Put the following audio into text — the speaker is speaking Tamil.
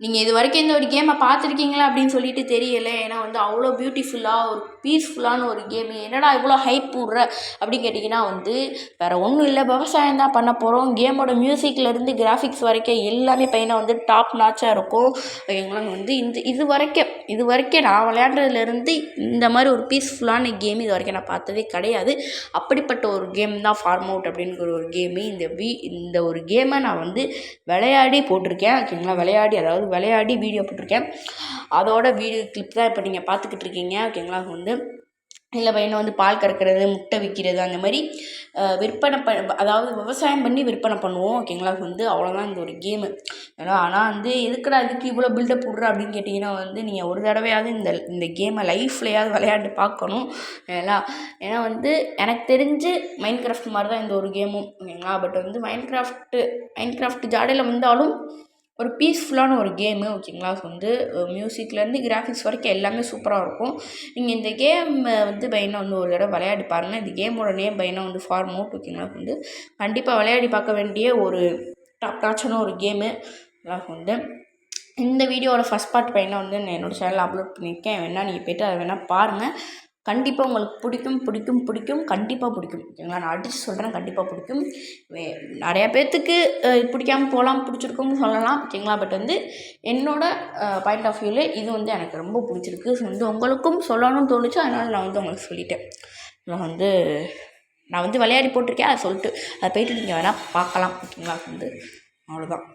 நீங்கள் இது வரைக்கும் இந்த ஒரு கேமை பார்த்துருக்கீங்களா அப்படின்னு சொல்லிட்டு தெரியலை. ஏன்னா வந்து அவ்வளோ பியூட்டிஃபுல்லாக ஒரு பீஸ்ஃபுல்லான ஒரு கேமு. என்னடா இவ்வளோ ஹைப் விட்ற அப்படின்னு கேட்டிங்கன்னா வந்து வேறு ஒன்றும் இல்லை, விவசாயம் தான் பண்ண போகிறோம். கேமோட மியூசிக்லேருந்து கிராஃபிக்ஸ் வரைக்கும் எல்லாமே பையனாக வந்து டாப் நாச்சாக இருக்கும். எங்களுக்கு வந்து இது வரைக்கும் நான் விளையாடுறதுலேருந்து இந்த மாதிரி ஒரு பீஸ்ஃபுல்லான கேம் இது வரைக்கும் நான் பார்த்ததே கிடையாது. அப்படிப்பட்ட ஒரு கேம் தான் ஃபார்ம் அவுட் அப்படிங்கிற ஒரு கேமு. இந்த ஒரு கேமை நான் வந்து விளையாடி போட்டிருக்கேன். ஓகேங்களா, விளையாடி வீடியோ போட்டிருக்கேன். அதோட வீடியோ கிளிப் தான் இப்போ நீங்கள் பார்த்துக்கிட்டு இருக்கீங்க. ஓகேங்களா, வந்து இல்லை பையனை வந்து பால் கறக்கிறது, முட்டை விற்கிறது, அந்த மாதிரி விற்பனை அதாவது விவசாயம் பண்ணி விற்பனை பண்ணுவோம். ஓகேங்களா, வந்து அவ்வளோதான் இந்த ஒரு கேமு. ஆனால் வந்து எதுக்குடா இதுக்கு இவ்வளோ பில்டப் விட்ற அப்படின்னு கேட்டிங்கன்னா வந்து நீங்கள் ஒரு தடவையாவது இந்த கேமை லைஃப்லையாவது விளையாண்டு பார்க்கணும். ஏன்னா வந்து எனக்கு தெரிஞ்சு மைண்ட் கிராஃப்ட் மாதிரி தான் இந்த ஒரு கேமும். ஓகேங்களா, பட் வந்து மைண்ட் கிராஃப்ட் ஜாடையில் வந்தாலும் ஒரு பீஸ்ஃபுல்லான ஒரு கேமு. ஓகேங்களா, வந்து மியூசிக்லேருந்து கிராஃபிக்ஸ் வரைக்கும் எல்லாமே சூப்பராக இருக்கும். நீங்கள் இந்த கேம் வந்து பையனை வந்து ஒரு தடவை விளையாடி பாருங்கள். இந்த கேமோட நேம் பையனை வந்து ஃபார்ம் அவுட். ஓகேங்களா, வந்து கண்டிப்பாக விளையாடி பார்க்க வேண்டிய ஒரு டாப் நாச்சான ஒரு கேமு. வந்து இந்த வீடியோவோட ஃபஸ்ட் பார்ட் பையனை வந்து நான் என்னோடய சேனலில் அப்லோட் பண்ணியிருக்கேன். வேணால் நீங்கள் போய்ட்டு அதை வேணால் பாருங்கள். கண்டிப்பாக உங்களுக்கு பிடிக்கும், கண்டிப்பாக பிடிக்கும். ஓகேங்களா, நான் அடித்து சொல்கிறேன், கண்டிப்பாக பிடிக்கும். நிறையா பேர்த்துக்கு பிடிக்காமல் போகலாம், பிடிச்சிருக்கும்னு சொல்லலாம். ஓகேங்களா, பட் வந்து என்னோடய பாயிண்ட் ஆஃப் வியூவில் இது வந்து எனக்கு ரொம்ப பிடிச்சிருக்கு. ஸோ வந்து உங்களுக்கும் சொல்லணும்னு தோணுச்சு, அதனால் நான் வந்து உங்களுக்கு சொல்லிட்டேன். நான் வந்து விளையாடி போட்டிருக்கேன், அதை சொல்லிட்டு அதை போய்ட்டு நீங்கள் வேணால் பார்க்கலாம். ஓகேங்களா, வந்து அவ்வளோதான்.